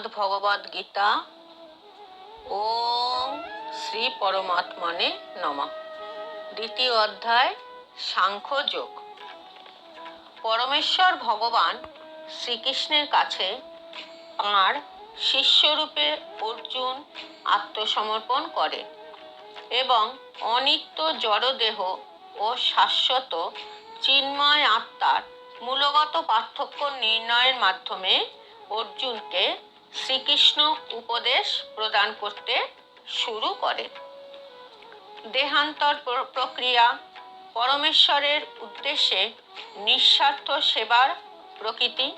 শ্রীমদ্ভগবদ্গীতা। ওম শ্রী পরমাত্মনে নমঃ। দ্বিতীয় অধ্যায়, সাংখ্যযোগ। পরমেশ্বর ভগবান শ্রীকৃষ্ণের কাছে তাঁর শিষ্যরূপে অর্জুন আত্মসমর্পণ করে এবং অনিত্য জড়দেহ ও শাশ্বত চিন্ময় আত্মার মূলগত পার্থক্য নির্ণয়ের মাধ্যমে অর্জুনকে শ্রীকৃষ্ণ উপদেশ প্রদান করতে শুরু করে। দেহান্তর প্রক্রিয়া পরমেশ্বরের উদ্দেশ্যে নিঃস্বার্থ সেবার প্রকৃতি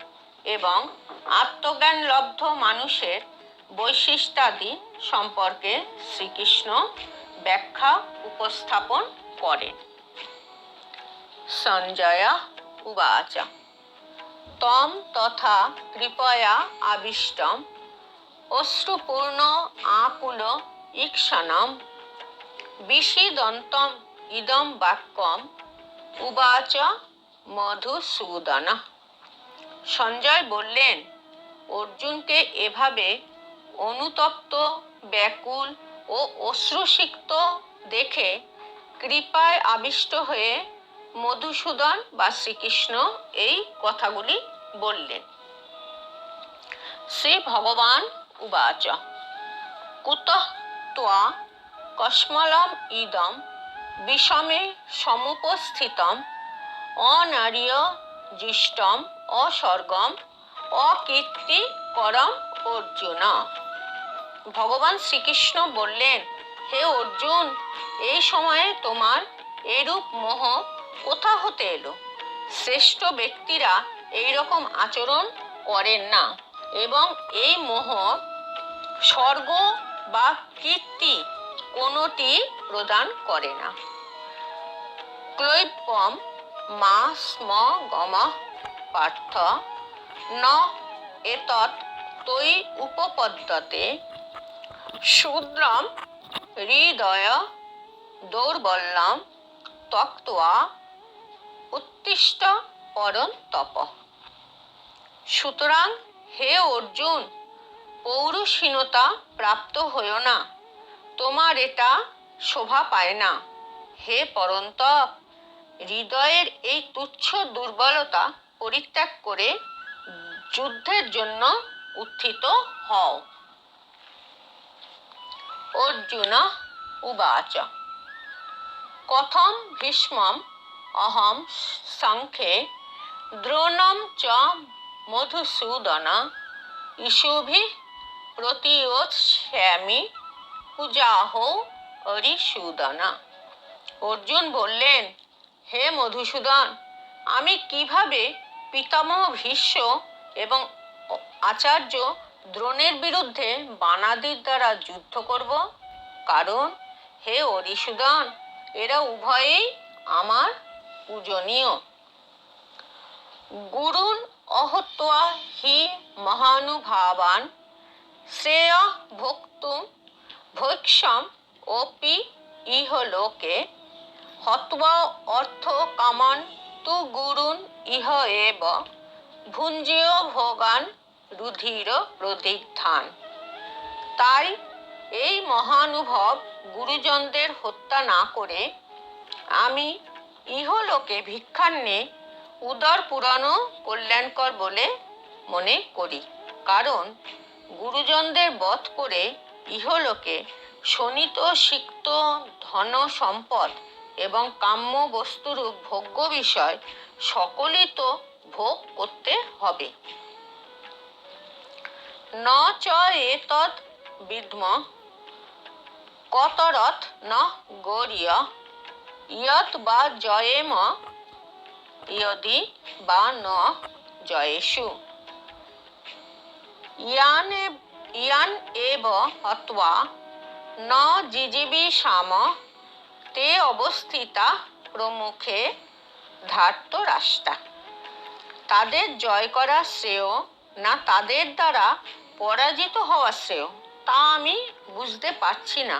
এবং আত্মজ্ঞান লব্ধ মানুষের বৈশিষ্ট্যাদি সম্পর্কে শ্রীকৃষ্ণ ব্যাখ্যা উপস্থাপন করেন। সঞ্জয় উবাচ তম তথা কৃপয়া আবিষ্টম অশ্রুপূর্ণ আকুল ঈক্ষণম বিষিদন্তম ইদম বাক্যম উবাচ মধুসূদন। সঞ্জয় বললেন, অর্জুনকে এভাবে অনুতপ্ত, ব্যাকুল ও অশ্রুসিক্ত দেখে কৃপায় আবিষ্ট হয়ে মধুসূদন বা শ্রীকৃষ্ণ এই কথাগুলি বললেন। শ্রী ভগবান উবাচ কুতঃ ত্বা কস্মলম ইদম বিষমে সমুপস্থিতম অনার্য জিষ্টম অস্বর্গম অকীর্তিকরম অর্জুন। ভগবান শ্রীকৃষ্ণ বললেন, হে অর্জুন, এই সময়ে তোমার এরূপ মোহ কোথা হতে এলো? শ্রেষ্ঠ ব্যক্তিরা এইরকম আচরণ করেন না এবং এই মোহ স্বর্গ বা কীর্তি কোনোটি প্রদান করে না। ক্লৈবম মা স্ম গম পার্থ ন এতৎ তৈ উপপদ্যতে শূদ্রম হৃদয় দৌর্বল্যম ত্যক্ত্বা উত্তিষ্ঠ পরন্তপ। সুতরাং হে অর্জুন, পৌরুষহীনতা প্রাপ্ত হইও না, তোমার এটা শোভা পায় না। হে পরন্তপ, হৃদয়ের এই তুচ্ছ দুর্বলতা পরিত্যাগ করে যুদ্ধের জন্য উত্থিত হও। অর্জুন উবাচ কথম ভীষ্মম অহম সংখ্যে দ্রোণম চ মধুসূদন ইষুভিঃ প্রতিয়োৎস্যামি পূজাহো হরিসূদন। অর্জুন বললেন, হে মধুসূদন, আমি কিভাবে পিতামহ ভীষ্ম এবং আচার্য দ্রোণের বিরুদ্ধে বানাদির দ্বারা যুদ্ধ করব? কারণ হে হরিসূদন, এরা উভয়েই আমার পূজনীয়। গুরুন অহত্বা হি মহানুভাবান শ্রেয় ভোক্তুম ভৈক্ষম অপি ইহলোকে হত্বা অর্থ কামান তু গুরুন ইহ এব ভুঞ্জেয় ভোগান রুধির প্রদিগ্ধান। তাই এই মহানুভব গুরুজনদের হত্যা না করে আমি ইহলোকে ভিক্ষান্নে উদর পুরানো কল্যাণকর বলে মনে করি। কারণ গুরুজনদের বধ করে ইহলোকে শোণিত সিক্ত ধন সম্পদ এবং কাম্য বস্তুরূপ ভোগ্য বিষয় সকলই তো ভোগ করতে হবে। ন চ এতদ্ বিদ্ম কতরথ ন গৌরীয় ইয়ৎ বা জয়েম ইয়দি বা ন জয়েষু ইয়ান এব হত্বা ন জিজীবিষাম তে অবস্থিতা প্রমুখে ধার্তরাষ্ট্রা। তাদের জয় করা শ্রেয় না তাদের দ্বারা পরাজিত হওয়া শ্রেয়, তা আমি বুঝতে পারছি না।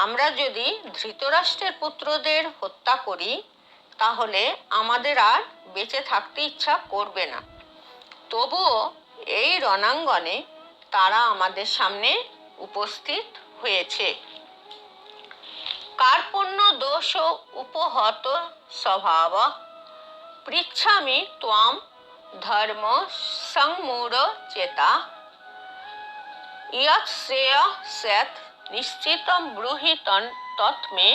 আমরা যদি ধৃতরাষ্ট্রের পুত্রদের হত্যা করি তাহলে আমাদের আর বেঁচে থাকতে ইচ্ছা করবে না। তবুও এই রণাঙ্গনে তারা আমাদের সামনে উপস্থিত হয়েছে। কার্পণ্য দোষ উপহত স্বভাব পৃচ্ছামি ত্বাম ধর্ম সংমূঢ় চেতা ইয়ৎ শ্রেয় স্যাৎ নিশ্চিতম ব্রূহি তৎমে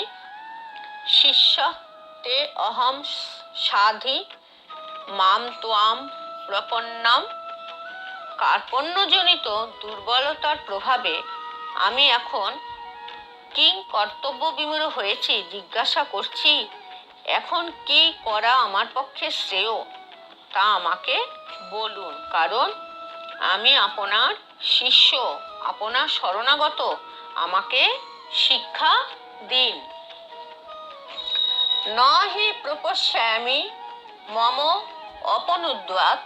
শিষ্য তে অহম সাধি মাম ত্বাম প্রপন্নম। কার্পণ্যজনিত দুর্বলতার প্রভাবে আমি এখন কিং কর্তব্য বিমূঢ় হয়েছি, জিজ্ঞাসা করছি এখন কি করা আমার পক্ষে শ্রেয় তা আমাকে বলুন, কারণ আমি আপনার শিষ্য, আপনার শরণাগত, আমাকে শিক্ষা দিন। ন হি প্রপশ্যামি মম অপনুদ্যাৎ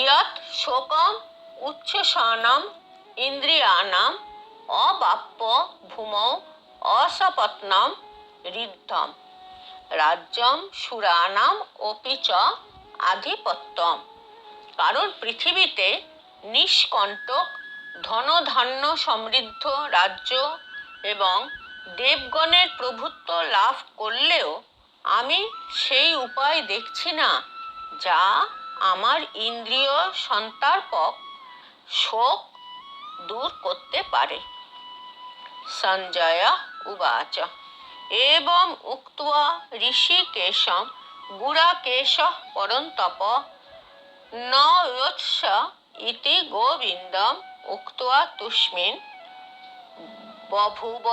ইয়ৎ শোকম উচ্ছ্বসনম ইন্দ্রিয়াণাম অবাপ্য ভূমৌ অসপত্নম ঋদ্ধম রাজ্যম সুরানাম অপি চ আধিপত্যম। কারণ পৃথিবীতে নিষ্কণ্টক ধনধান্য সমৃদ্ধ রাজ্য এবং দেবগণের প্রভুত্ব লাভ করলেও আমি সেই উপায় দেখছি না যা আমার ইন্দ্রিয় সন্তাপক শোক দূর করতে পারে। সঞ্জয় উবাচ এবং উক্ত্বা ঋষিকেশম গুড়াকেশঃ পরন্তপ ন যোৎস ইতি গোবিন্দম উক্ত্বা তুষ্মিন বভূবঃ।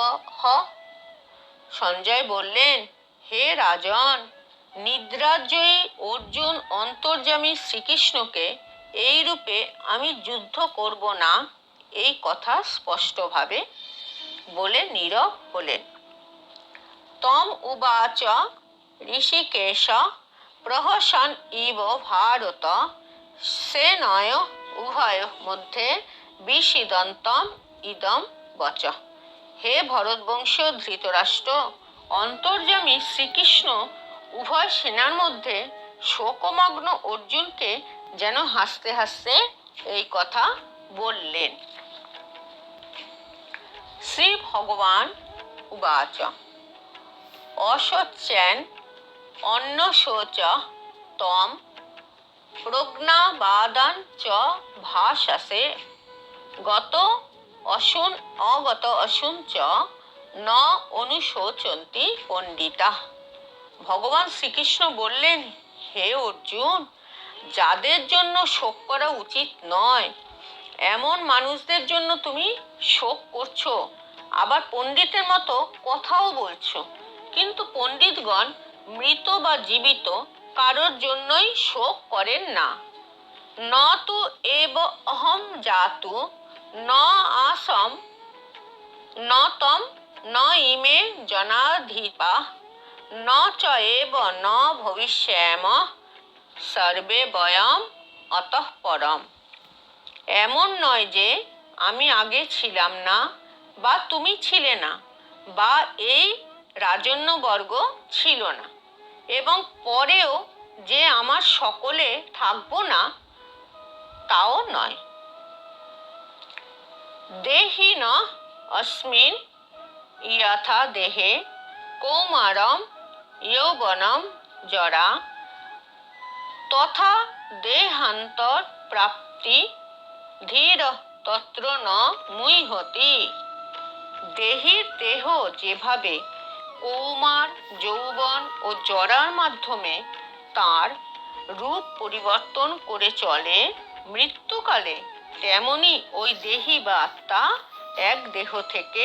সঞ্জয় বললেন, হে রাজন, নিদ্রাজয়ী অর্জুন অন্তর্যামী শ্রীকৃষ্ণকে এই রূপে আমি যুদ্ধ করব না এই কথা স্পষ্টভাবে বলে নীরব হলেন। তম উবাচ ঋষিকেশ প্রহসন ইব ভারত সেনয় উভয় মধ্যে বিষিদন্তম ইদম বচ। হে ভরতবংশীয় ধৃতরাষ্ট্র, অন্তর্যামী শ্রীকৃষ্ণ উভয় সেনার মধ্যে শোকমগ্ন অর্জুনকে যেন হাসতে হাসতে এই কথা বললেন। শ্রী ভগবান উবাচ অশোচ্যেন অন্নশোচ তম প্রজ্ঞাবাদান চ ভাষসে গত অগত অসুন চ ন অনুশোচন্তি পণ্ডিতা। ভগবান শ্রীকৃষ্ণ বললেন, হে অর্জুন, যাদের জন্য শোক করা উচিত নয় এমন মানুষদের জন্য তুমি শোক করছো, আবার পণ্ডিতের মতো কথাও বলছো, কিন্তু পণ্ডিতগণ মৃত বা জীবিত কারোর জন্যই শোক করেন না। ন তু এব অহম জাতু ন আসম ন তম ন ইমে জনাধিপা ন চ এব ন ভবিষ্যাম সর্বে বয়ম অতঃ পরম। এমন নয় যে আমি আগে ছিলাম না বা তুমি ছিলে না বা এই রাজন্যবর্গ ছিল না এবং পরেও যে আমার সকলে থাকবো না তাও নয়। দেহি ন অস্মিন যথা দেহে কৌমারম যৌবনম জরা তথা দেহান্তর প্রাপ্তি ধীর তত্র ন মুহ্যতি। দেহের দেহ যেভাবে কৌমার, যৌবন ও জরার মাধ্যমে তার রূপ পরিবর্তন করে চলে, মৃত্যুকালে তেমনি ওই দেহি বা আত্মা এক দেহ থেকে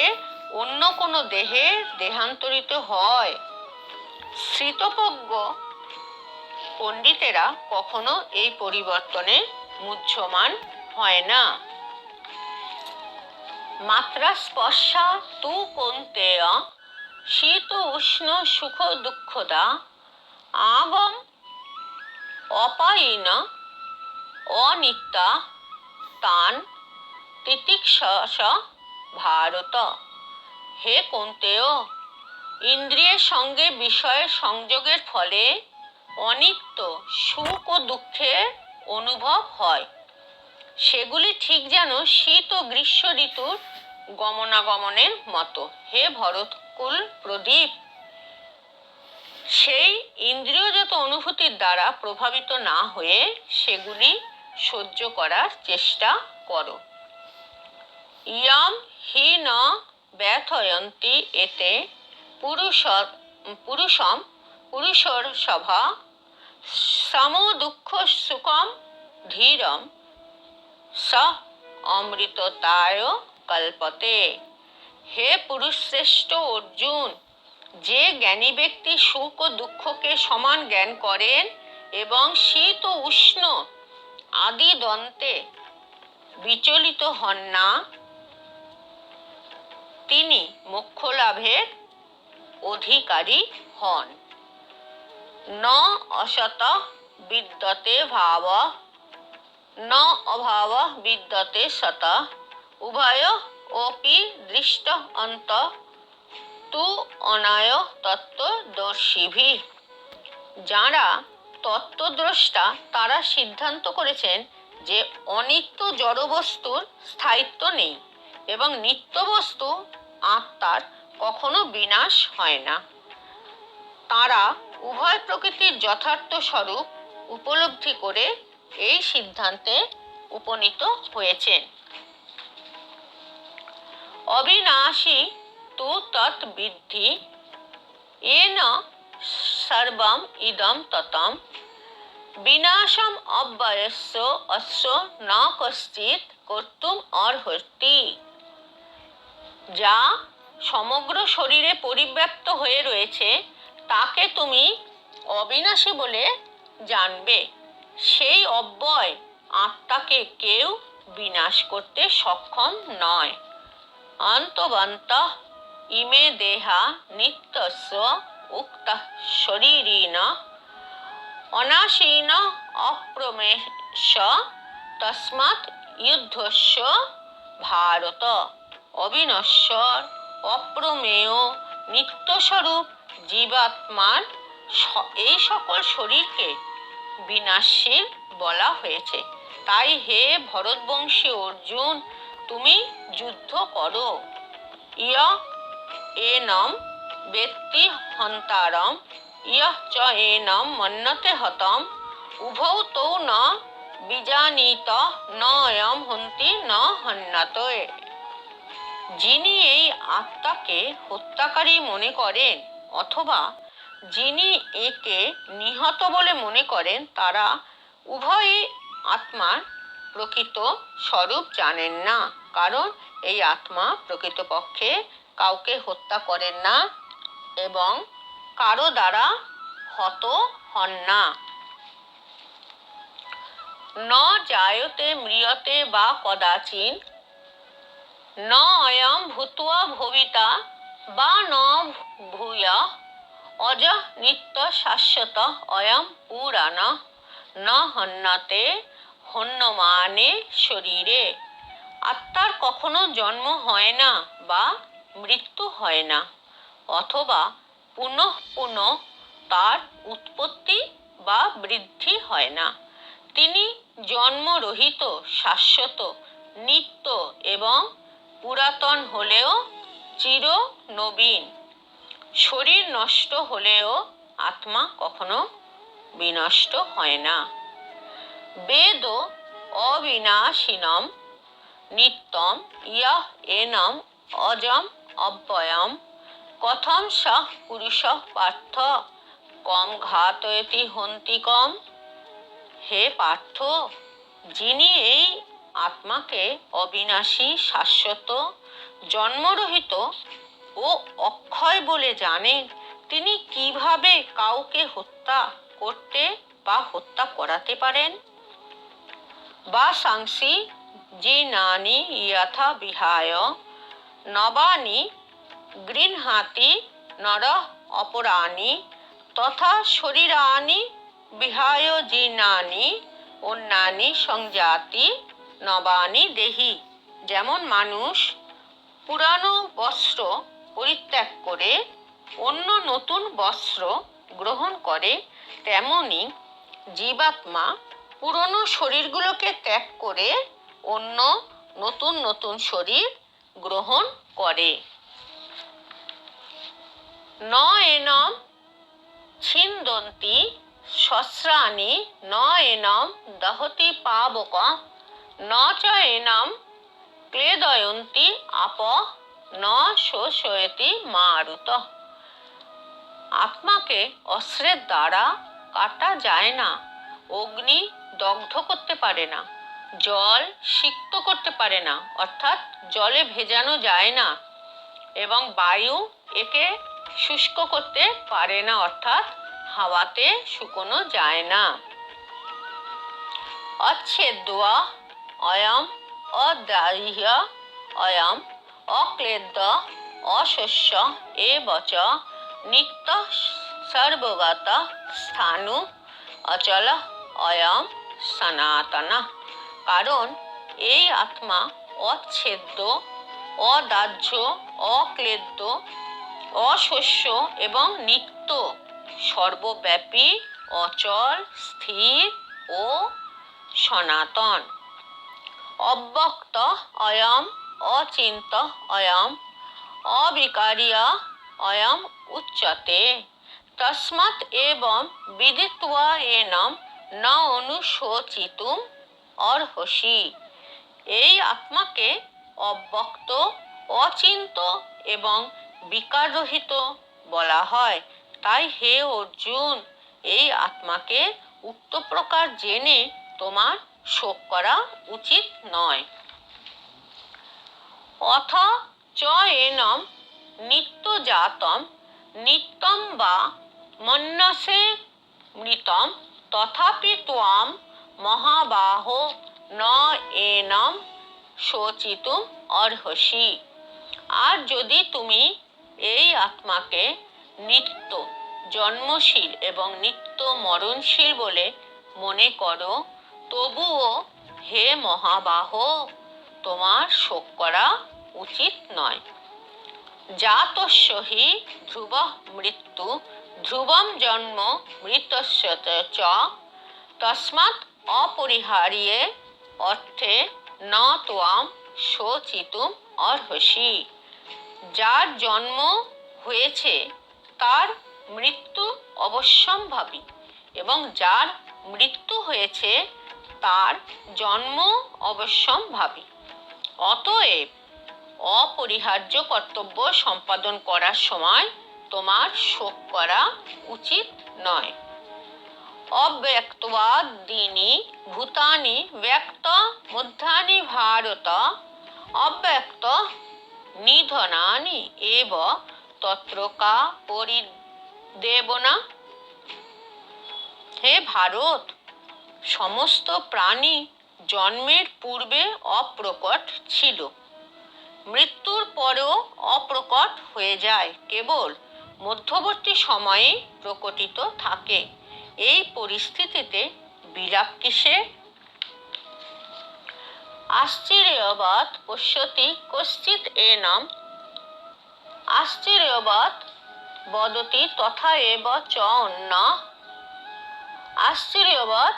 অন্য কোনো দেহে দেহান্তরিত হয়। শ্রিতপজ্ঞ পণ্ডিতেরা কখনো এই পরিবর্তনে মুহ্যমান হয় না। মাত্রা স্পর্শা তু কৌন্তেয় শীত উষ্ণ সুখ দুঃখদা আগম অপায়িন অনিত্যা তান তিতিক্ষস ভারত। হে কৌন্তেয়, ইন্দ্রিয়ের সঙ্গে বিষয়ের সংযোগের ফলে অনিত্য সুখ ও দুঃখের অনুভব হয়। সেগুলি ঠিক যেন শীত ও গ্রীষ্ম ঋতুর গমনাগমনের মতো। হে ভরতকুল প্রদীপ, সেই ইন্দ্রিয়জাত অনুভূতির দ্বারা প্রভাবিত না হয়ে সেগুলি সহ্য করার চেষ্টা করো। ইয়ম হি ন ব্যথয়ন্তি এতে পুরুষর সভা সম দুঃখ সুখম ধীরম স অমৃততায় কল্পতে। হে পুরুষশ্রেষ্ঠ অর্জুন, যে জ্ঞানী ব্যক্তি সুখ ও দুঃখকে সমান জ্ঞান করেন এবং শীত ও উষ্ণ আদি দ্বন্দ্বে বিচলিত হন না, তিনি মোক্ষ লাভের অধিকারী হন। ন অসত বিদ্যতে ভাব ন অভাব বিদ্যতে সত উভয় অপি দৃষ্ট অন্ত তু অনায় তত্ত্বদর্শিভি। যাঁরা তত্ত্বদ্রষ্টা তারা সিদ্ধান্ত করেছেন যে অনিত্য জড়বস্তুর স্থায়িত্ব নেই এবং নিত্য বস্তু আত্মার কখনো বিনাশ হয় না। তাঁরা উভয় প্রকৃতির যথার্থ স্বরূপ উপলব্ধি করে এই সিদ্ধান্তে উপনীত হয়েছেন। অবিনাশী তু তৎ বিদ্ধি येन सर्वम इदम ततम विनाशम अव्ययस्य अस्य न कश्चित् कर्तुम अर्हति। যা সমগ্র শরীরে পরিব্যাপ্ত হয়ে রয়েছে তাকে তুমি অবিনাশী বলে জানবে। সেই অব্যয় আত্মাকে কেউ বিনাশ করতে সক্ষম নয়। অন্তবন্তঃ ইমে দেহা নিত্যস্য উক্ত শরীরিণ অনাশীন অপ্রমেশ তস্মাৎ যুদ্ধস্য ভারত। অবিনশ্বর অপ্রমেয় নিত্যস্বরূপ জীবাত্মার এই সকল শরীরকে বিনাশশীল বলা হয়েছে। তাই হে ভরতবংশী অর্জুন, তুমি যুদ্ধ করো। ইয় এনম বেত্তি হন্তারম ইয়ঃ চ এনম মন্যতে হতম উভৌ তৌ ন বিজানীত ন অয়ম হন্তি ন হন্যতে। যিনি এই আত্মাকে হত্যাকারী মনে করেন অথবা যিনি একে নিহত বলে মনে করেন, তারা উভয়ই আত্মার প্রকৃত স্বরূপ জানেন না। কারণ এই আত্মা প্রকৃতপক্ষে কাউকে হত্যা করেন না এবং কারো দ্বারা হত হন না। ন জায়তে ম্রিয়তে বা কদাচিন ন অয়ম ভূত্বা ভবিতা বা ন ভূয়ঃ অজঃ নিত্য শাশ্বত অয়ম পুরাণ ন হন্যতে হন্যমানে শরীরে। আত্মার কখনো জন্ম হয় না বা মৃত্যু হয় না, অথবা পুনঃ পুনঃ তার উৎপত্তি বা বৃদ্ধি হয় না। তিনি জন্মরহিত, শাশ্বত, নিত্য এবং পুরাতন হলেও চির নবীন। শরীর নষ্ট হলেও আত্মা কখনো বিনষ্ট হয় না। বেদ অবিনাশিনম নিত্যম ইয়ঃ এনম অজম অব্যয়ম কথম সঃ পুরুষঃ পার্থ কম ঘাতয়তি হন্তি কম। হে পার্থ, যিনি এই আত্মাকে অবিনাশী, শাশ্বত, জন্মরহিত ও অক্ষয় বলে জানেন, তিনি কিভাবে কাউকে হত্যা করতে বা হত্যা করাতে পারেন? বাসাংসি জীর্ণানি যথা বিহায় নবানি গৃহ্ণাতি নরঃ অপরাণি তথা শরীরাণি বিহায় জীর্ণানি অন্যানি সংজাতি নবানি দেহি। যেমন মানুষ পুরানো বস্ত্র পরিত্যাগ করে অন্য নতুন বস্ত্র গ্রহণ করে, তেমনি জীবাত্মা পুরনো শরীরগুলোকে ত্যাগ করে অন্য নতুন নতুন শরীর গ্রহণ করে। ন এনম ছিন্দন্তি শস্রাণি ন এনম দহতি পাবক ন চ এনম ক্লেদয়ন্তি আপ ন শোষয়তি মারুত। আত্মাকে অস্ত্রের দ্বারা কাটা যায় না, অগ্নি দগ্ধ করতে পারে না, জল সিক্ত করতে পারে না অর্থাৎ জলে ভেজানো যায় না, এবং বায়ু একে শুষ্ক করতে পারে না অর্থাৎ হাওয়াতে শুকোনো যায় না। অচ্ছেদ্য অয়ম অদাহ্য অয়ম অক্লেদ্য অশস্য এবচ নিত্য সর্বগত স্থাণু অচল অয়ম সনাতন। কারণ এই আত্মা অচ্ছেদ্য, অদাহ্য, অক্লেদ্য, অশস্য এবং নিত্য, সর্বব্যাপী, অচল, স্থির ও সনাতন। অব্যক্ত অয়ম অচিন্ত অয়ম অবিকারীয় অয়ম উচ্যতে তস্মাৎ এবং বিদিত্বা এনম ন অনুশোচিতুম অর্হসি। এই আত্মাকে অব্যক্ত, অচিন্ত এবং বিকাররহিত বলা হয়। তাই হে অর্জুন, এই আত্মাকে উক্ত প্রকার জেনে তোমার শোক করা উচিত নয়। অথ চ এনম নিত্যজাতম নিত্যম বা মন্যসে মৃতম তথাপি ত্বম মহাবাহো ন এনম শোচিতুম অর্হসি। আর যদি তুমি এই আত্মাকে নিত্য জন্মশীল এবং নিত্য মরণশীল বলে মনে করো, তবুও হে মহাবাহো, তোমার শোক করা উচিত নয়। জাতস্য হি ধ্রুবঃ মৃত্যু ধ্রুবম জন্ম মৃতস্য চ তস্মাৎ অপরিহার্যে অর্থে ন ত্বম শোচিতুম অর্হসি। যার জন্ম হয়েছে তার মৃত্যু অবশ্যম্ভাবী, এবং যার মৃত্যু হয়েছে তার জন্ম অবশ্যম্ভাবী। অতএব অপরিহার্য কর্তব্য সম্পাদন করার সময় তোমার শোক করা উচিত নয়। অব্যক্তবাদীনি ভূতানি ব্যক্ত মধ্যানি ভারত অব্যক্ত নিধনানি এব তত্র কা পরিদেবনা। হে ভারত, সমস্ত প্রাণী জন্মের পূর্বে অপ্রকট ছিল, মৃত্যুর পরেও অপ্রকট হয়ে যায়, কেবল মধ্যবর্তী সময়ে প্রকটিত থাকে। এই পরিস্থিতিতে বিরাগ কিসের? আশ্চর্যবৎ পশ্যতি কশ্চিৎ এনম আশ্চর্যবৎ বদতি তথা এব চ অন্যঃ আশ্চর্যবৎ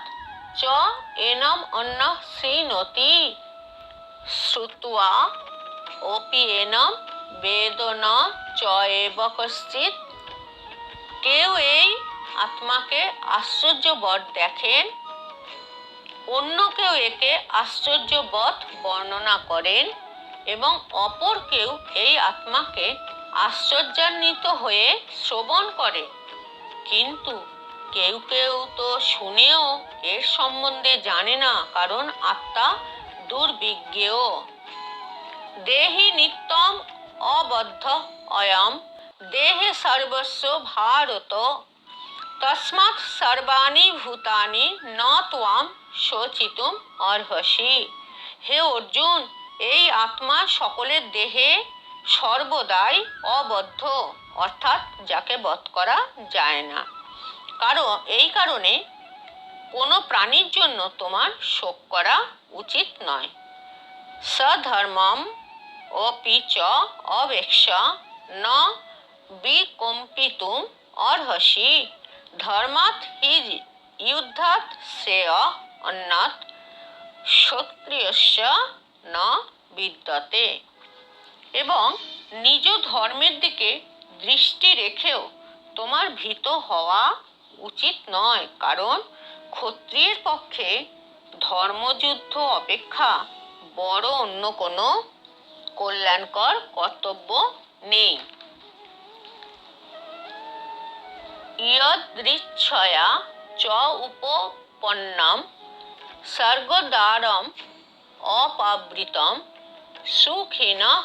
চ এনম অন্যঃ শৃণোতি শ্রুত্বা অপি এনম বেদ ন চ এব কশ্চিৎ। কেউ এই আত্মাকে আশ্চর্যবৎ দেখেন, অন্য কেউ একে আশ্চর্যবৎ বর্ণনা করেন, এবং অপর কেউ এই আত্মাকে আশ্চর্যান্বিত হয়ে শ্রবণ করে। কিন্তু কেউ কেউ তো শুনেও এর সম্বন্ধে জানে না, কারণ আত্মা দুর্বিজ্ঞেয়। দেহি নিত্যম অবদ্ধ অয়ম দেহে সর্বস্ব ভারত তস্মাৎ সর্বাণি ভূতানি ন ত্বম শোচিতুম অর্হসি। হে অর্জুন, এই আত্মা সকলের দেহে সর্বদাই অবদ্ধ অর্থাৎ যাকে বধ করা যায় না। এই কারণে কোনো প্রাণীর জন্য তোমার শোক করা উচিত নয়। সধর্মম অপি চ অবেক্ষ ন বিকম্পিতুম অর্হসি ধর্মাৎ হি যুদ্ধাৎ শ্রেয় অন্যৎ ক্ষত্রিয়স্য ন বিদ্যতে। এবং নিজ ধর্মের দিকে দৃষ্টি রেখেও তোমার ভীত হওয়া উচিত নয়, কারণ ক্ষত্রিয়ের পক্ষে ধর্মযুদ্ধ অপেক্ষা বড় অন্য কোনো কল্যাণকর কর্তব্য নেই। ইয়দৃচ্ছয়া চ উপপন্নম স্বর্গদ্বারম অপাবৃতম সুখিনঃ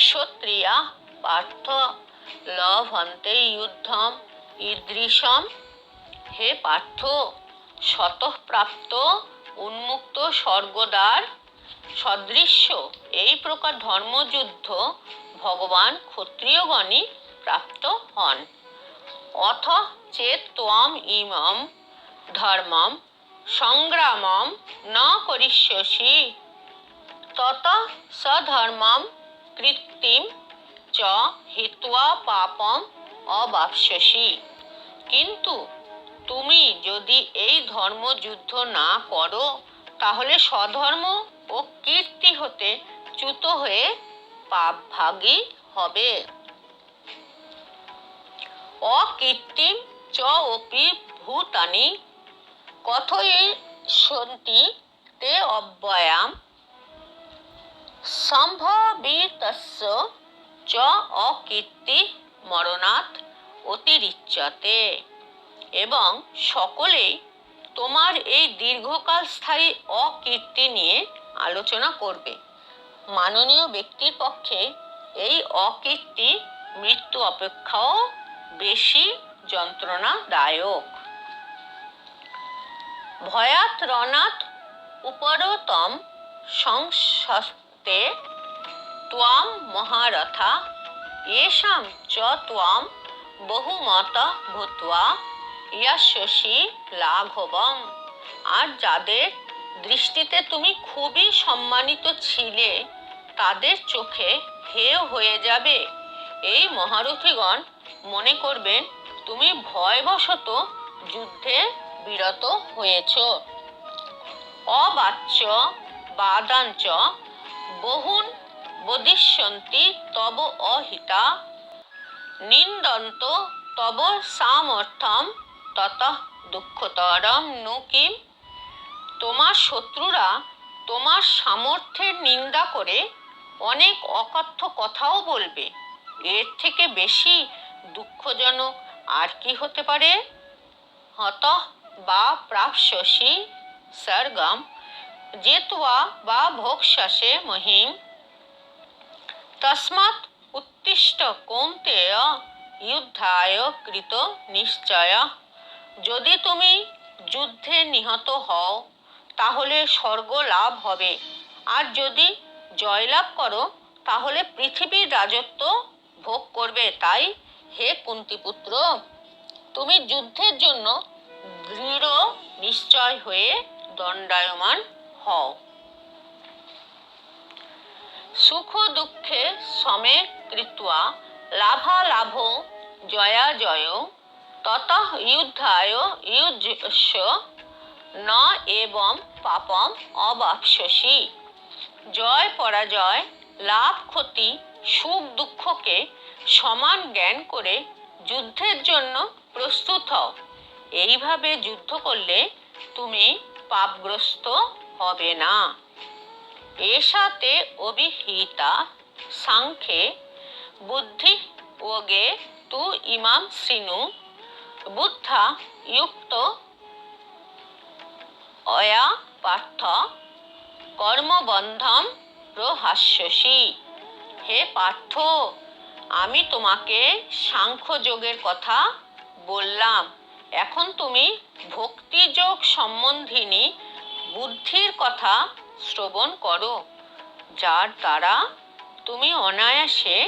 ক্ষত্রিয়াঃ পার্থ লভন্তে যুদ্ধম ঈদৃশম। হে পার্থ, স্বতঃপ্রাপ্ত উন্মুক্ত স্বর্গদ্বার সদৃশ্য এই প্রকার ধর্মযুদ্ধ ভগবান ক্ষত্রিয়গণই প্রাপ্ত হন। অথ চেত ত্বম ইমম ধর্মম সংগ্রামম ন করিষ্যসি ততঃ সধর্মম কৃত্তিম চ হিত্বা পাপম অবাপ্স্যসি। কিন্তু তুমি যদি এই ধর্মযুদ্ধ না করো, তাহলে স্বধর্ম ও কীর্তি হতে চ্যুত হয়ে পাপভাগী হবে। অকীর্তিম চ অপি ভূতানি কথয়িষ্যন্তি তে অব্যয়াম সম্ভবিতস্য চ অকীর্তি মরণাৎ অতিরিচ্যতে। এবং সকলেই তোমার এই দীর্ঘকাল স্থায়ী অকীর্তি নিয়ে আলোচনা করবে। মাননীয় ব্যক্তির পক্ষে এই অকীর্তি মৃত্যু অপেক্ষাও বেশি যন্ত্রণাদায়ক। ভয়াৎ রণাৎ উপরতম সংসস্তে ত্বম মহারথা येषां চ ত্বম বহুমতঃ ভূত্বা ইয়াস্যসি লাঘবম। আর যাদের দৃষ্টিতে তুমি খুবই সম্মানিত ছিলে, তাদের চোখে হেয় হয়ে যাবে। এই মহারথীগণ মনে করবেন তুমি ভয়বশত যুদ্ধে বিরত হয়েছ। অবাচ্য বাদাঞ্চ বহুন বদিষ্যন্তি তব অহিতা নিন্দন্ত তব সামর্থ্যম ততঃ দুঃখতরম নু কিম। তোমার শত্রুরা তোমার সামর্থ্যের নিন্দা করে অনেক অকথ্য কথাও বলবে। এর থেকে বেশি দুঃখজনক আর কি হতে পারে? হতঃ বা প্রাপ্স্যসি স্বর্গম জিত্বা বা ভোক্ষ্যসে মহিম। তস্মাৎ উত্তিষ্ঠ কৌন্তেয় যুদ্ধায় কৃত নিশ্চয়ঃ। যদি তুমি যুদ্ধে নিহত হও, তাহলে স্বর্গ লাভ হবে, আর যদি জয়লাভ করো, তাহলে পৃথিবীর রাজত্ব ভোগ করবে। তাই হে কুন্তিপুত্র, তুমি যুদ্ধের জন্য দৃঢ় নিশ্চয় হয়ে দণ্ডায়মান হও। সুখ দুঃখে সমে কৃত্বা লাভালাভ জয়াজয় ততঃ যুদ্ধায় যুজ্যস্য ন এবং পাপম অবাপ্স্যসি। জয় পরাজয়, লাভ ক্ষতি, সুখ দুঃখকে সমান জ্ঞান করে যুদ্ধের জন্য প্রস্তুত হও। এইভাবে যুদ্ধ করলে তুমি পাপগ্রস্ত হবে না। এষাতে অভিহিতা সাংখ্যে বুদ্ধি যোগে তু ইমাম শৃণু বুদ্ধা যুক্ত অয়া পার্থ কর্মবন্ধম প্রহাস্যসি। হে পার্থ, আমি তোমাকে সাংখ্যযোগের কথা বললাম, এখন তুমি ভক্তিযোগ সম্বন্ধিনী বুদ্ধির কথা শ্রবণ করো, যার দ্বারা তুমি অনায়াসে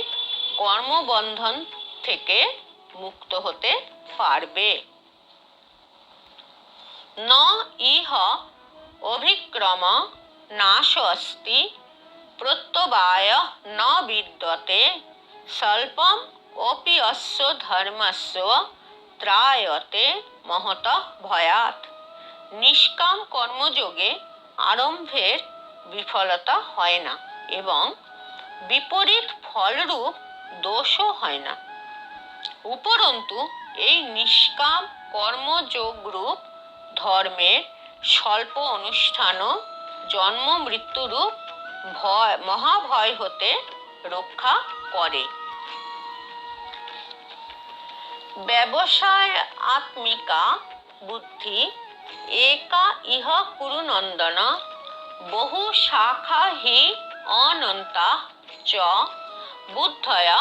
কর্মবন্ধন থেকে মুক্ত হতে পারবে। ন ইহ অভিক্রম নাশ অস্তি প্রত্যবায় ন বিদ্যতে স্বল্পম অপি অস্য ধর্মস্য ত্রায়তে মহতঃ ভয়াৎ। নিষ্কাম কর্মযোগে আরম্ভের বিফলতা হয় না এবং বিপরীত ফলরূপ দোষও হয় না। উপরন্তু এই নিষ্কাম কর্মযোগরূপ ধর্মের স্বল্প অনুষ্ঠানও জন্ম মৃত্যুরূপ মহাভয় হতে রক্ষা করে। ব্যবসায় আত্মিকা বুদ্ধি একা ইহ কুরুনন্দন বহু শাখা হি অনন্তা চ বুদ্ধয়া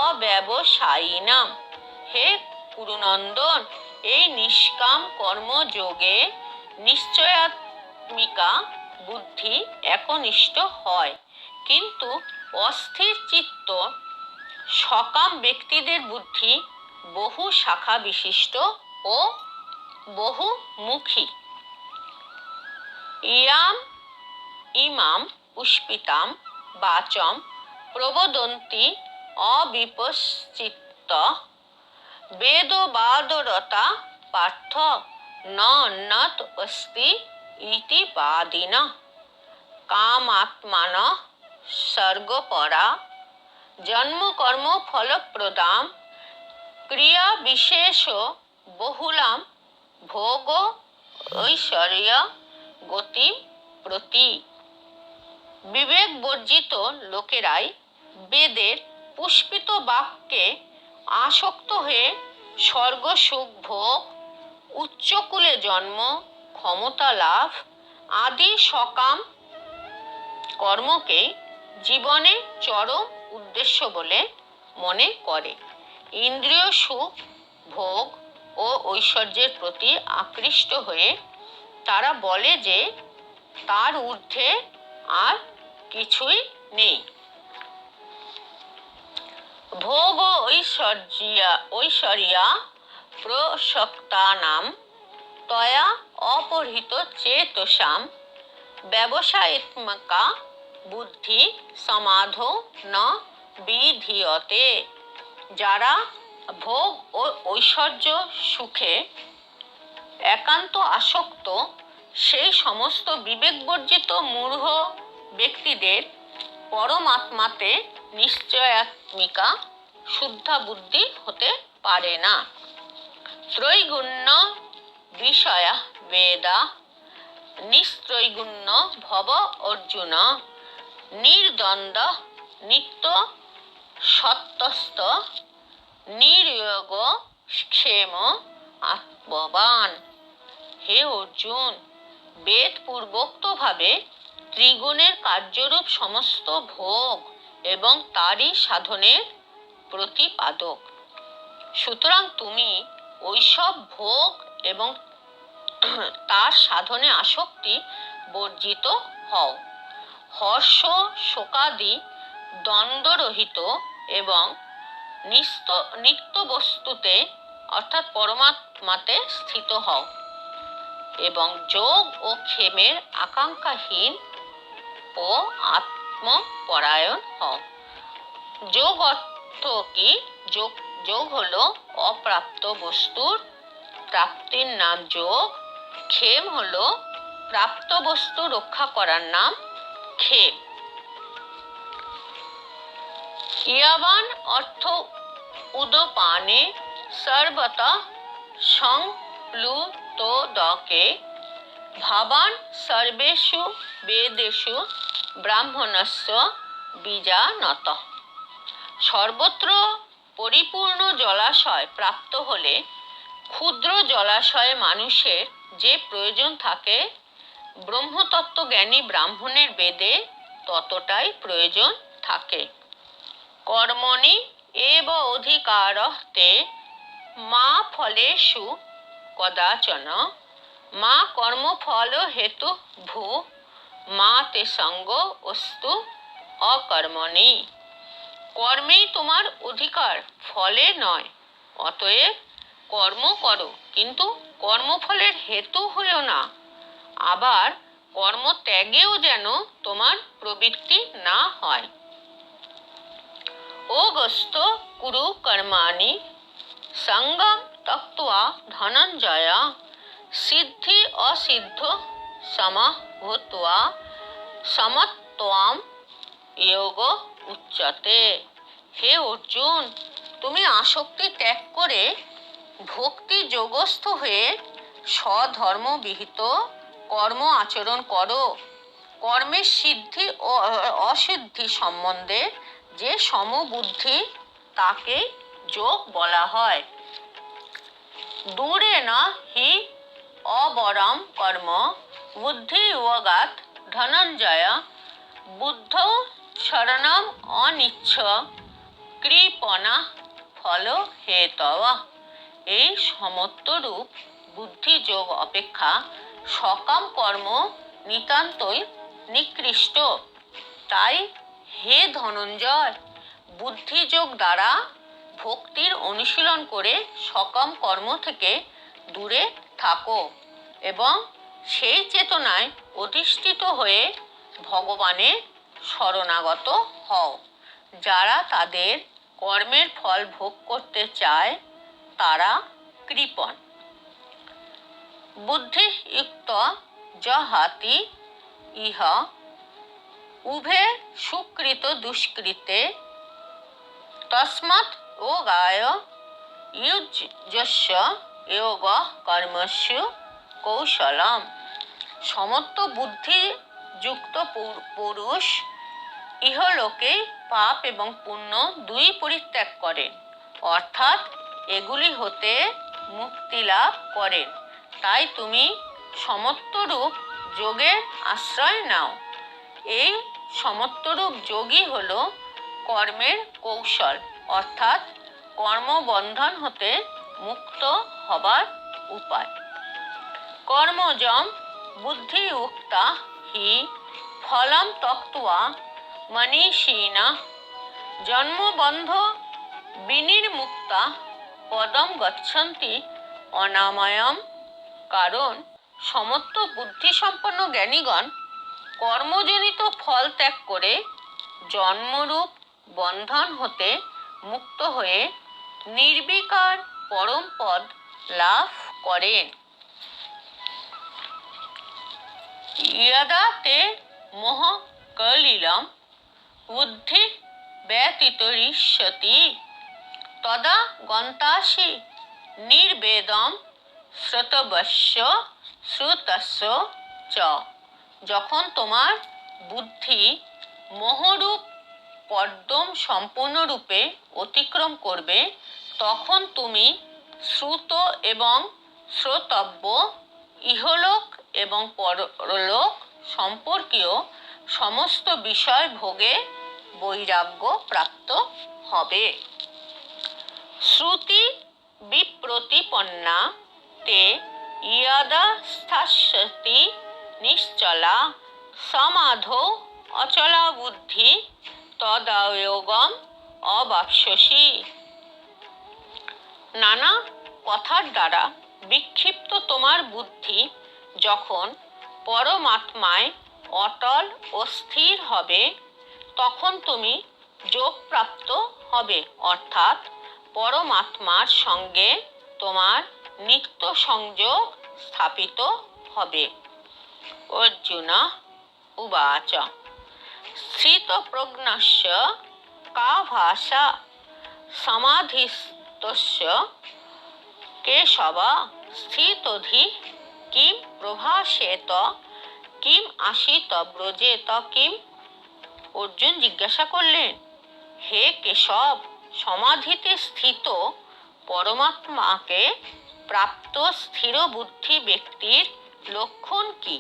অব্যবসায়িনাম। হে কুরুনন্দন, এই নিষ্কাম কর্মযোগে নিশ্চয়াত্মিকা বুদ্ধি একনিষ্ঠ হয়, কিন্তু অস্থির চিত্ত সকাম ব্যক্তিদের বুদ্ধি বহু শাখা বিশিষ্ট ও বহুমুখী। ইয়াম ইমাম পুষ্পিতাম বাচম প্রবদন্তি অবিপশ্চিত্ত বেদবাদরতা পার্থ নন্নত অস্তি ইতি বাদিনঃ কামাত্মানঃ স্বর্গপরা জন্ম কর্ম ফলপ্রদাম ক্রিয়া বিশেষ বহুলাম ভোগ ঐশ্বর্য গতি প্রতি। বিবেক বর্জিত লোকেরাই বেদের পুষ্পিত বাক্যে আসক্ত হয়ে স্বর্গ সুখ ভোগ, উচ্চকুলে জন্ম, ক্ষমতা লাভ আদি সকাম কর্মকে জীবনের চরম উদ্দেশ্য বলে মনে করে। ইন্দ্রিয় সুখ ভোগ ও ঐশ্বর্যের প্রতি আকৃষ্ট হয়ে তারা বলে যে তার ঊর্ধ্বে আর কিছুই নেই। ভোগ ঐশ্বর্যা প্রসক্তানাম তয়া অপহৃত চেতসাম ব্যবসায়িত্মকা বুদ্ধি সমাধো ন বিধীয়তে। যারা ভোগ ও ঐশ্বর্য সুখে একান্ত আসক্ত, সেই সমস্ত বিবেকবর্জিত মূঢ় ব্যক্তিদের পরমাত্মাতে নিশ্চয়াত্মিকা শুদ্ধা বুদ্ধি হতে পারে না। ত্রৈগুণ্য বিষয়া বেদা নিস্ত্রৈগুণ্য ভব অর্জুন নির্দ্বন্দ্ব নিত্য সত্যস্ত নির্য়োগ ক্ষেম আত্মবান। হে অর্জুন, বেদ পূর্বোক্তভাবে ত্রিগুণের কার্যরূপ সমস্ত ভোগ এবং তারই সাধনের প্রতিপাদক। সুতরাং তুমি ওইসব ভোগ এবং তার সাধনে আসক্তি বর্জিত হও। হর্ষ শোকাদি দ্বন্দ্বরহিত এবং নিত্য বস্তুতে অর্থাৎ পরমাত্মাতে স্থিত হও এবং যোগ ও ক্ষেমের আকাঙ্ক্ষাহীন ও আত্মপরায়ণ হও। যোগ অর্থ কি? যোগ হলো অপ্রাপ্ত বস্তুর প্রাপ্তির নাম যোগ। ক্ষেম হলো প্রাপ্ত বস্তু রক্ষা করার নাম ক্ষেম। ইয়াবান অর্থ উদপানে সর্বতঃ সংপ্লুতোদকে ভাবান সর্বেষু বেদেষু ব্রাহ্মণস্য বীজানতঃ। সর্বত্র পরিপূর্ণ জলাশয় প্রাপ্ত হলে ক্ষুদ্র জলাশয়ে মানুষের যে প্রয়োজন থাকে, ব্রহ্মতত্ত্ব জ্ঞানী ব্রাহ্মণের বেদে ততটাই প্রয়োজন থাকে। কর্মণি এব অধিকারঃ তে মা ফলেষু কদাচন মা কর্মফল হেতু ভূ মা তে সঙ্গ অস্তু অকর্মণি। কর্মেই তোমার অধিকার, ফলে নয়। অতএব কর্ম করো, কিন্তু কর্মফলের হেতু হইও না। আবার কর্ম ত্যাগেও যেন তোমার প্রবৃত্তি না হয়। ওগস্ত কুরু কর্মাণি সঙ্গম তক্ত্বা ধনঞ্জয় সিদ্ধি অসিদ্ধ সমঃ ভূত্বা সমত্বম যোগ উচ্যতে। হে অর্জুন, তুমি আসক্তি ত্যাগ করে ভক্তি যোগস্থ হয়ে স্বধর্মবিহিত কর্ম আচরণ করো। কর্মের সিদ্ধি ও অসিদ্ধি সম্বন্ধে যে সমবুদ্ধি তাকে যোগ বলা হয়। দূরে না হি অবরম কর্ম বুদ্ধি যোগাৎ ধনঞ্জয় বুদ্ধ শরণম অনিচ্ছ কৃপণা ফল হেতব। এই সমত্বরূপ বুদ্ধিযোগ অপেক্ষা সকাম কর্ম নিতান্তই নিকৃষ্ট। তাই হে ধনঞ্জয়, বুদ্ধিযোগ দ্বারা ভক্তির অনুশীলন করে সকাম কর্ম থেকে দূরে থাকো এবং সেই চেতনায় অধিষ্ঠিত হয়ে ভগবানের শরণাগত হও। যারা তাদের কর্মের ফল ভোগ করতে চায় তারা কৃপণ। বুদ্ধিযুক্ত জহাতি ইহ উভে সুকৃত দুষ্কৃতে তস্মাৎ যোগায় যুজ্যস্য যোগ কর্মসু কৌশলম। সমত্ব বুদ্ধিযুক্ত পুরুষ ইহলোকে পাপ এবং পুণ্য দুই পরিত্যাগ করেন, অর্থাৎ এগুলি হতে মুক্তি লাভ করেন। তাই তুমি সমত্বরূপ যোগের আশ্রয় নাও। এই সমত্বরূপ যোগই হল কর্মের কৌশল, অর্থাৎ কর্মবন্ধন হতে মুক্ত হবার উপায়। কর্মজম বুদ্ধিযুক্তা হি ফলম ত্যক্ত্বা মনীষিণঃ জন্মবন্ধ বিনির্মুক্তা পদম গচ্ছন্তি অনাময়ম। কারণ সমত্ব বুদ্ধিসম্পন্ন জ্ঞানীগণ কর্মজনিত ফল ত্যাগ করে জন্মরূপ বন্ধন হতে মুক্ত হয়ে নির্বিকার পরম পদ লাভ করেন। यदा ते मोह कलिलं बुद्धि व्यतितरिष्यति तदा गन्तासि निर्वेदं শ্রোতবস্য শ্রুতস্য চ। যখন তোমার বুদ্ধি মোহরূপ পদ্ম সম্পূর্ণরূপে অতিক্রম করবে তখন তুমি শ্রুত এবং শ্রোতব্য ইহলোক এবং পরলোক সম্পর্কীয় সমস্ত বিষয় ভোগে বৈরাগ্য প্রাপ্ত হবে। শ্রুতি বিপ্রতিপন্না তে ইয়দা স্থাস্যতি নিশ্চলা সমাধৌ অচলা বুদ্ধি তদা যোগম অবাপ্স্যসি। নানা কথার দ্বারা বিক্ষিপ্ত তোমার বুদ্ধি যখন পরমাত্মায় অটল ও স্থির হবে তখন তুমি যোগপ্রাপ্ত হবে, অর্থাৎ পরমাত্মার সঙ্গে তোমার নিত্য সংযোগ স্থাপিত হবে। অর্জুন উবাচ স্থিতপ্রজ্ঞস্য কা ভাষা সমাধিস্থস্য কেশব স্থিতধি কিম প্রভাষেত কিম আসিত ব্রজেত কিম। অর্জুন জিজ্ঞাসা করলেন, হে কেশব, সমাধিতে স্থিত পরমাত্মাকে প্রাপ্ত স্থির বুদ্ধি ব্যক্তির লক্ষণ কি?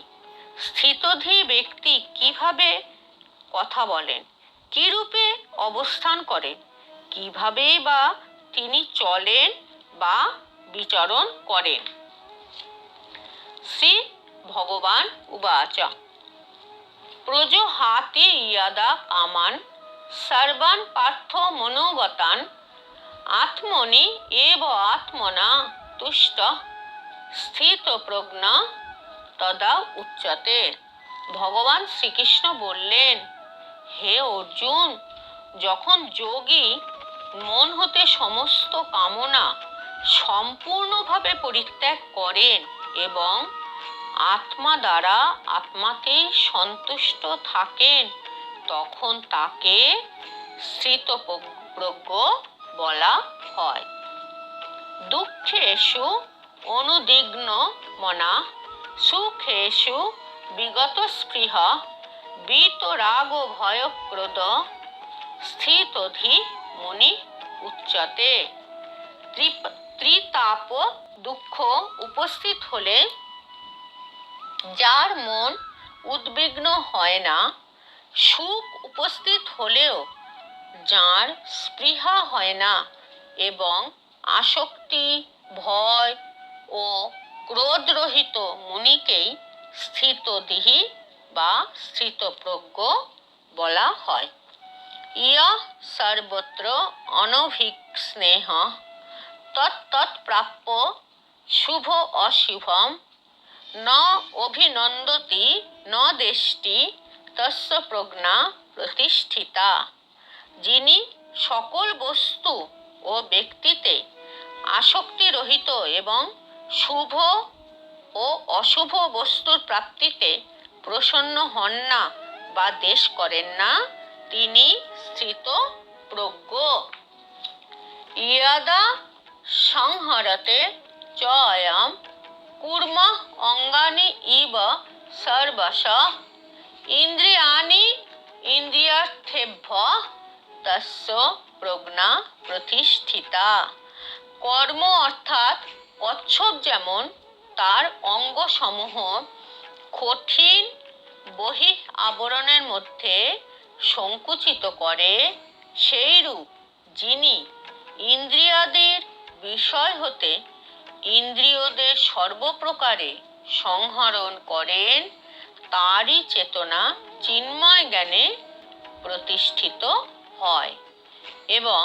স্থিতধী ব্যক্তি কিভাবে কথা বলেন, কি রূপে অবস্থান করেন, কিভাবেই বা তিনি চলেন বা বিচরণ করেন? শ্রী ভগবান উবাচ প্রজহাতি ইয়দা কামান সর্বান পার্থ মনোগতান আত্মনি এব আত্মনা তুষ্ট স্থিতপ্রজ্ঞ তদা উচ্যতে। ভগবান শ্রীকৃষ্ণ বললেন, হে অর্জুন, যখন যোগী মন হতে সমস্ত কামনা সম্পূর্ণভাবে পরিত্যাগ করেন এবং আত্মা দ্বারা আত্মাতেই সন্তুষ্ট থাকেন, তখন তাকে স্থিতপ্রজ্ঞ বলা হয়। দুঃখেষু অনুদ্বিগ্ন মনা, সুখেষু বিগত স্পৃহ, বিতরাগ ভয় ক্রোধ, স্থিতধি মুনি উচ্যতে। ত্রিতাপ দুঃখ উপস্থিত হলে যার মন উদ্বিগ্ন হয় না, সুখ উপস্থিত হলেও যার স্পৃহা হয় না, এবং আসক্তি, ভয় ও ক্রোধরহিত মুনিকেই স্থিতদিহি বা স্থিতপ্রজ্ঞ বলা হয়। ইয় সর্বত্র অনভিস্নেহ তৎপ্রাপ্য শুভ অশুভম ন অভিনন্দতি ন দেষ্টি তস্য প্রজ্ঞা প্রতিষ্ঠিতা। যিনি সকল বস্তু ও ব্যক্তিতে আসক্তিরহিত এবং শুভ ও অশুভ বস্তুর প্রাপ্তিতে প্রসন্ন হন না বা দেশ করেন না, তিনি স্থিতপ্রজ্ঞ। ইয়দা সংহরতে চ অয়ং কুর্মঃ অঙ্গানি ইব সর্বশঃ ইন্দ্রিয়াণি ইন্দ্রিয়ার্থেভ্যঃ তস্য প্রজ্ঞা প্রতিষ্ঠিতা। কর্ম অর্থাৎ কচ্ছপ যেমন তার অঙ্গসমূহ কঠিন বহিঃ আবরণের মধ্যে সংকুচিত করে, সেইরূপ যিনি ইন্দ্রিয়াদির বিষয় হতে ইন্দ্রিয়দের সর্বপ্রকারে সংহরণ করেন, তারই চেতনা চিন্ময় জ্ঞানে প্রতিষ্ঠিত হয় এবং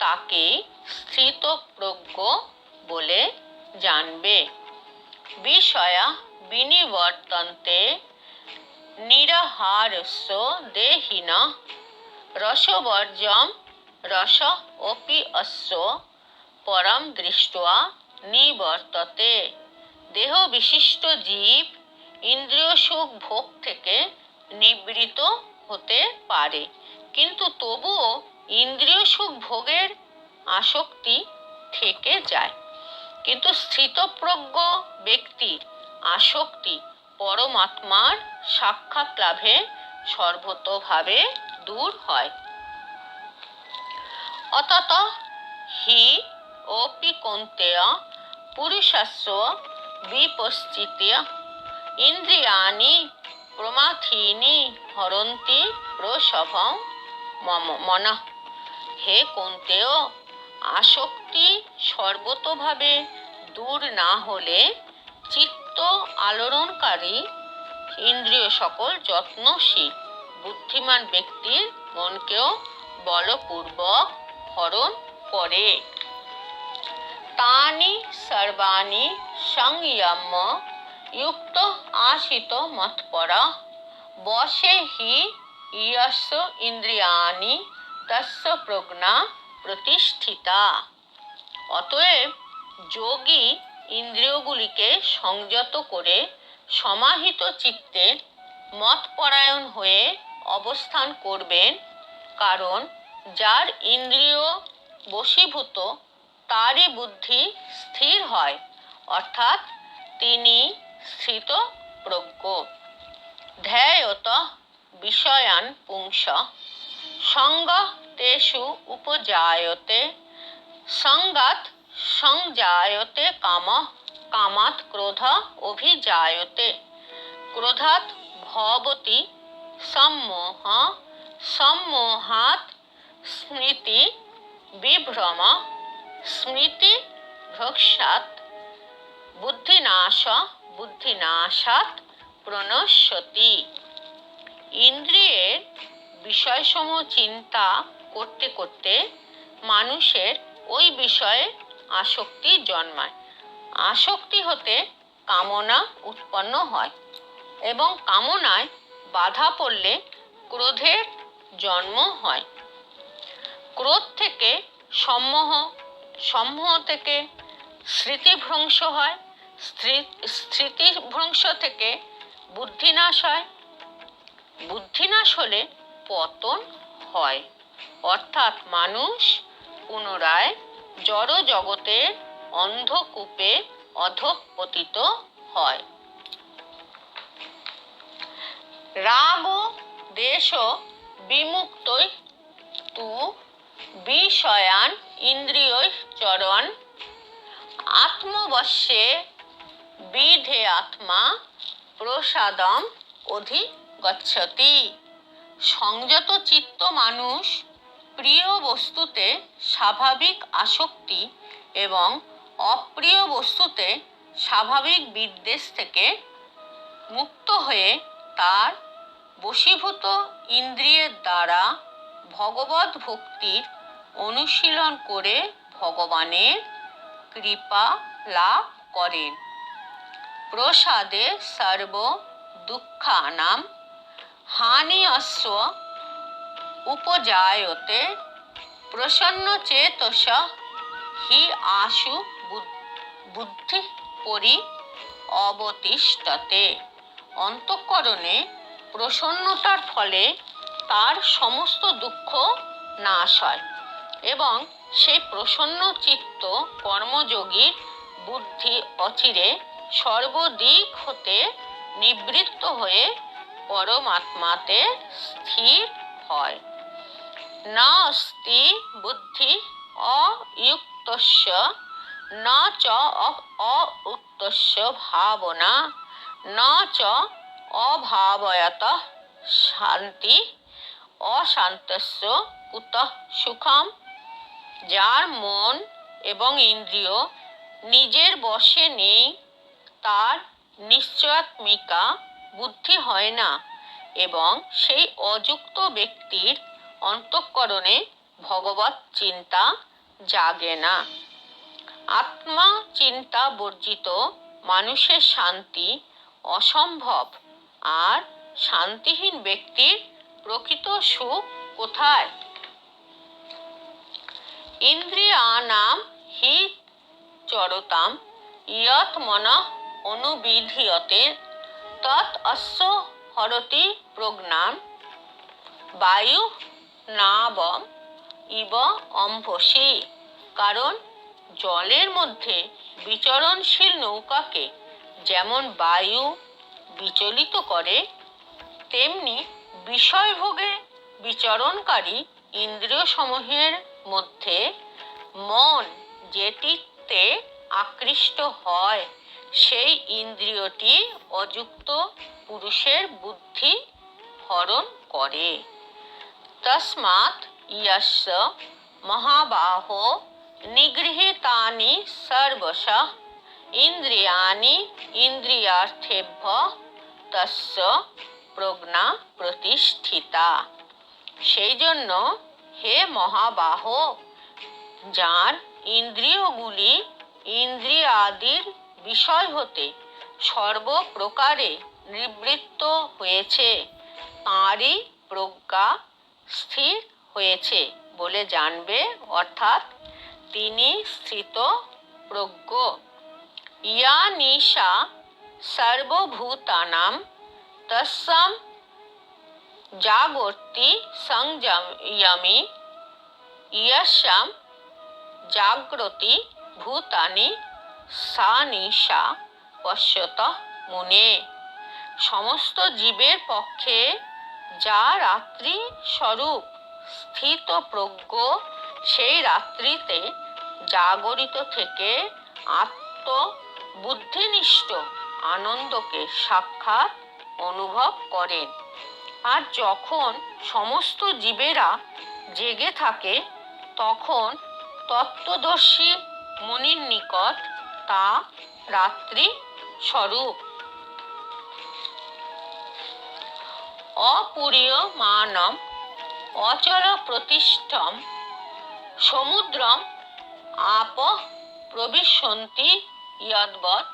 তাকে স্থিতপ্রজ্ঞ বলে জানবে। বিষয়া বিনিবর্তন্তে নিরাহারস্য দেহিনঃ রসবর্জ্যম রস অপি অস্য পরম দৃष्ट्वा নিবর্ততে। দেহ বিশিষ্ট জীব ইন্দ্রিয় সুখ ভোগ থেকে নিবৃত হতে পারে, কিন্তু তবুও ইন্দ্রিয় সুখ ভোগের আসক্তি থেকে যায়। কিন্তু স্থিতপ্রজ্ঞ ব্যক্তির আসক্তি পরমাত্মার সাক্ষাৎ লাভে সর্বতোভাবে দূর হয়। অতত হি অপি কৌন্তেয় পুরুষস্য বিপশ্চিত্য ইন্দ্রিয়াণি প্রমাথিনী হরন্তি প্রসভং মনঃ। হে কৌন্তেয়, আসক্তি সর্বতোভাবে দূর না হলে চিত্ত আলোড়নকারী ইন্দ্রিয় সকল যত্নশীল বুদ্ধিমান ব্যক্তির মনকেও বলপূর্বক হরণ করে। তানি সর্বাণি সংযম্য যুক্ত আশিত মৎপরঃ বশে হি ইয়স্য ইন্দ্রিয়াণি তস্য প্রজ্ঞা প্রতিষ্ঠিতা। অতএব যোগী ইন্দ্রিয়গুলিকে সংযত করে সমাহিত চিত্তে মতপরায়ণ হয়ে অবস্থান করবেন, কারণ যার ইন্দ্রিয় বশীভূত তারই বুদ্ধি স্থির হয়, অর্থাৎ তিনি স্থিতপ্রজ্ঞ। ধ্যায়ত বিষয়ান পুংসঃ সঙ্গঃ তেষু উপজায়তে সঙ্গাৎ সংজায়তে কামঃ কামাৎ ক্রোধঃ অভিজায়তে ক্রোধাৎ ভবতি সম্মোহঃ সম্মোহাৎ স্মৃতি বিভ্রম স্মৃতি ভ্রংশাৎ বুদ্ধিনাশ বুদ্ধিনাশাৎ প্রণশ্যতি। ইন্দ্রিয়ের বিষয়সমূহ চিন্তা করতে করতে মানুষের ওই বিষয়ে আসক্তি জন্মায়। আসক্তি হতে কামনা উৎপন্ন হয় এবং কামনায় বাধা পড়লে ক্রোধের জন্ম হয়। ক্রোধ থেকে সম্মোহ, সম্মোহ থেকে স্মৃতিভ্রংশ হয়, স্মৃতিভ্রংশ থেকে বুদ্ধিনাশ হয়, বুদ্ধিনাশ হলে পতন হয়, অর্থাৎ মানুষ পুনরায় জড় জগতের অন্ধকূপে অধঃপতিত হয়। রাগ দেশ বিমুক্তৈ তু বিষয়ান ইন্দ্রিয়ৈ চরণ আত্মবশ্যে বিধে আত্মা প্রসাদম অধিগচ্ছতি। সংযত চিত্ত মানুষ প্রিয় বস্তুতে স্বাভাবিক আসক্তি এবং অপ্রিয় বস্তুতে স্বাভাবিক বিদ্বেষ থেকে মুক্ত হয়ে তার বশীভূত ইন্দ্রিয়ের দ্বারা ভগবত ভক্তির অনুশীলন করে ভগবানের কৃপা লাভ করেন। প্রসাদে সর্ব দুঃখানাম হানিস্য উপজায়তে প্রসন্নচেতসঃ হি আশু বুদ্ধি পরি অবতিষ্ঠতে। অন্তঃকরণে প্রসন্নতার ফলে তার সমস্ত দুঃখ নাশ হয় এবং সেই প্রসন্ন চিত্ত কর্মযোগীর বুদ্ধি অচিরে সর্বদিক হতে নিবৃত্ত হয়ে পরমাত্মাতে স্থির হয়। না অস্তি বুদ্ধি অযুক্তস্য না চ অউক্তস্য ভাবনা না চ অভাবয়তঃ শান্তি অশান্তস্য কুতঃ সুখম। যার মন এবং ইন্দ্রিয় নিজের বশে নেই তার নিশ্চয়াত্মিকা বুদ্ধি হয় না এবং সেই অযুক্ত ব্যক্তির অন্তঃকরণে ভগবৎ চিন্তা জাগে না। আত্মা চিন্তা বর্জিত মানুষের শান্তি অসম্ভব, আর শান্তিহীন ব্যক্তির প্রকৃত সুখ কোথায়? ইন্দ্রিয়াণাম হি চরতাম ইয়ৎ মনঃ অনুবিধীয়তে তৎ অস্য হরতি প্রজ্ঞাম বায়ু নাবম ইব অম্ভসি। কারণ জলের মধ্যে বিচরণশীল নৌকাকে যেমন বায়ু বিচলিত করে, তেমনি বিষয়ভোগে বিচরণকারী ইন্দ্রিয় সমূহের মধ্যে মন যেটিতে আকৃষ্ট হয় সেই ইন্দ্রিয়টি অযুক্ত পুরুষের বুদ্ধি হরণ করে। তস্মাৎ ইয়স্য মহাবাহো নিগৃহীতানি সর্বশঃ ইন্দ্রিয়াণি ইন্দ্রিয়ার্থেভ্যঃ তস্য প্রজ্ঞা প্রতিষ্ঠিতা। সেই জন্য হে মহাবাহ, যার ইন্দ্রিয়গুলি ইন্দ্রিয়াদির বিষয় হতে সর্বপ্রকারে নিবৃত্ত হয়েছে তাঁরই প্রজ্ঞা স্থির হয়েছে বলে জানবে, অর্থাৎ তিনি স্থিত প্রজ্ঞ। ইয়া নিশা সর্বভূতানাং তস্যাম জাগর্তি সংযমি ইয়স্যাম জাগ্রতি ভূতানি সা নিশা পশ্যতঃ মুনে। সমস্ত জীবের পক্ষে যা রাত্রি স্বরূপ স্থিত প্রজ্ঞ সেই রাত্রিতে জাগরিত থেকে আত্মবুদ্ধিনিষ্ঠ আনন্দকে সাক্ষাৎ অনুভব করেন। আর যখন সমস্ত জীবেরা জেগে থাকে তখন তত্ত্বদর্শী মুনির নিকট তা রাত্রি স্বরূপ। অপূর্যমানম অচল প্রতিষ্ঠম সমুদ্রম আপঃ প্রবিশন্তি যদ্বৎ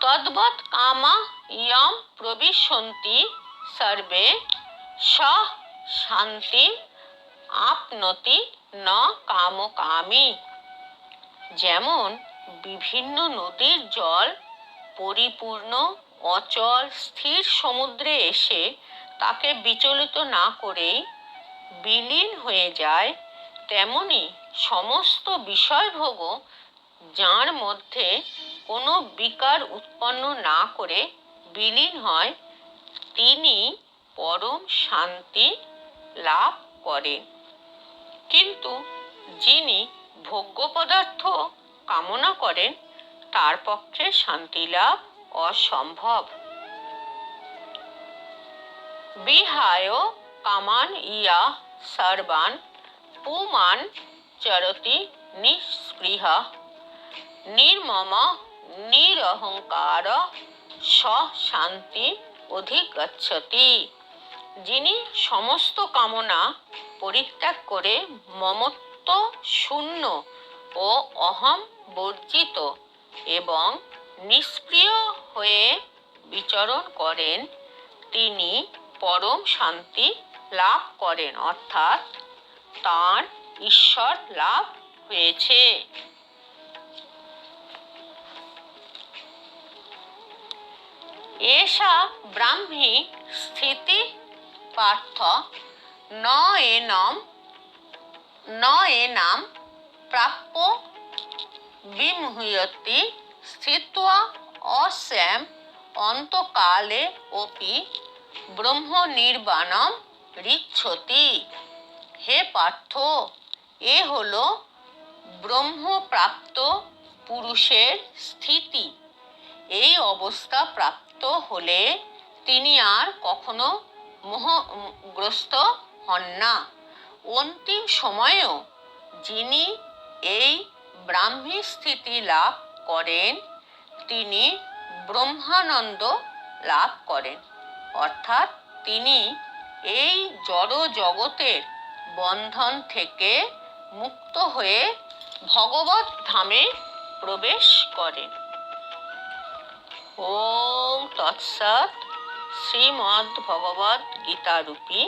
তদ্বৎ কামা ইয়ং প্রবিশন্তি সর্বে সঃ শান্তি আপনতি ন কামকামী। যেমন বিভিন্ন নদীর জল পরিপূর্ণ অচল স্থির সমুদ্রে এসে তাকে বিচলিত না করেই বিলীন হয়ে যায়, তেমনি সমস্ত বিষয়ভোগও যার মধ্যে কোনো বিকার উৎপন্ন না করে বিলীন হয়, তিনি পরম শান্তি লাভ করেন। কিন্তু যিনি ভোগ্য পদার্থ কামনা করেন তার পক্ষে শান্তি লাভ অসম্ভব। বিহায় কামান ইয়া সর্বান পুমান চরতি নিঃস্পৃহা নির্মম নিরহংকার স শান্তি অধিগচ্ছতি। যিনি সমস্ত কামনা পরিত্যাগ করে মমত্ব শূন্য ও অহং বর্জিত এবং নিষ্ক্রিয় হয়ে বিচরণ করেন, তিনি পরম শান্তি লাভ করেন, অর্থাৎ তাঁর ঈশ্বর লাভ হয়েছে। এষা ব্রাহ্মী স্থিতি পার্থ ন এনাম প্রাপ্য বিমুহ্যতি স্থিত্বা অস্যাম অন্তকালে অপি ব্রহ্ম নির্বাণম ঋচ্ছতি। হে পার্থ, এ হলো ব্রহ্মপ্রাপ্ত পুরুষের স্থিতি। এই অবস্থা প্রাপ্ত হলে তিনি আর কখনো মোহগ্রস্ত হন না। অন্তিম সময়েও যিনি এই ব্রাহ্মী স্থিতি লাভ করেন তিনি ব্রহ্মানন্দ লাভ করেন, অর্থাৎ তিনি এই জড় জগতের বন্ধন থেকে মুক্ত হয়ে ভগবত ধামে প্রবেশ করেন। ওম তৎসৎ। শ্রীমদ্ ভগবদ গীতারূপী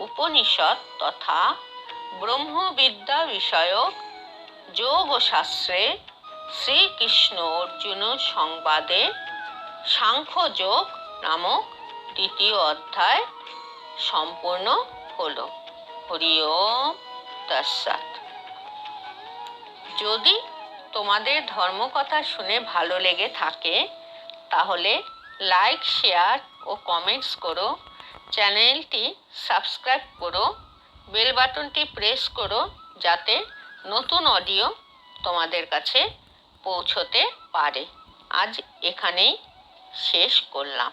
উপনিষদ তথা ব্রহ্মবিদ্যা বিষয়ক যোগশাস্ত্রে শ্রীকৃষ্ণ অর্জুন সংবাদে সাংখ্যযোগ নামক দ্বিতীয় অধ্যায় সম্পূর্ণ হলো। হরি ওম তৎসৎ। যদি তোমাদের ধর্মকথা শুনে ভালো লেগে থাকে তাহলে লাইক, শেয়ার ও কমেন্টস করো, চ্যানেলটি সাবস্ক্রাইব করো, বেল বাটনটি প্রেস করো যাতে নতুন অডিও তোমাদের কাছে পৌঁছতে পারে। আজ এখানেই শেষ করলাম।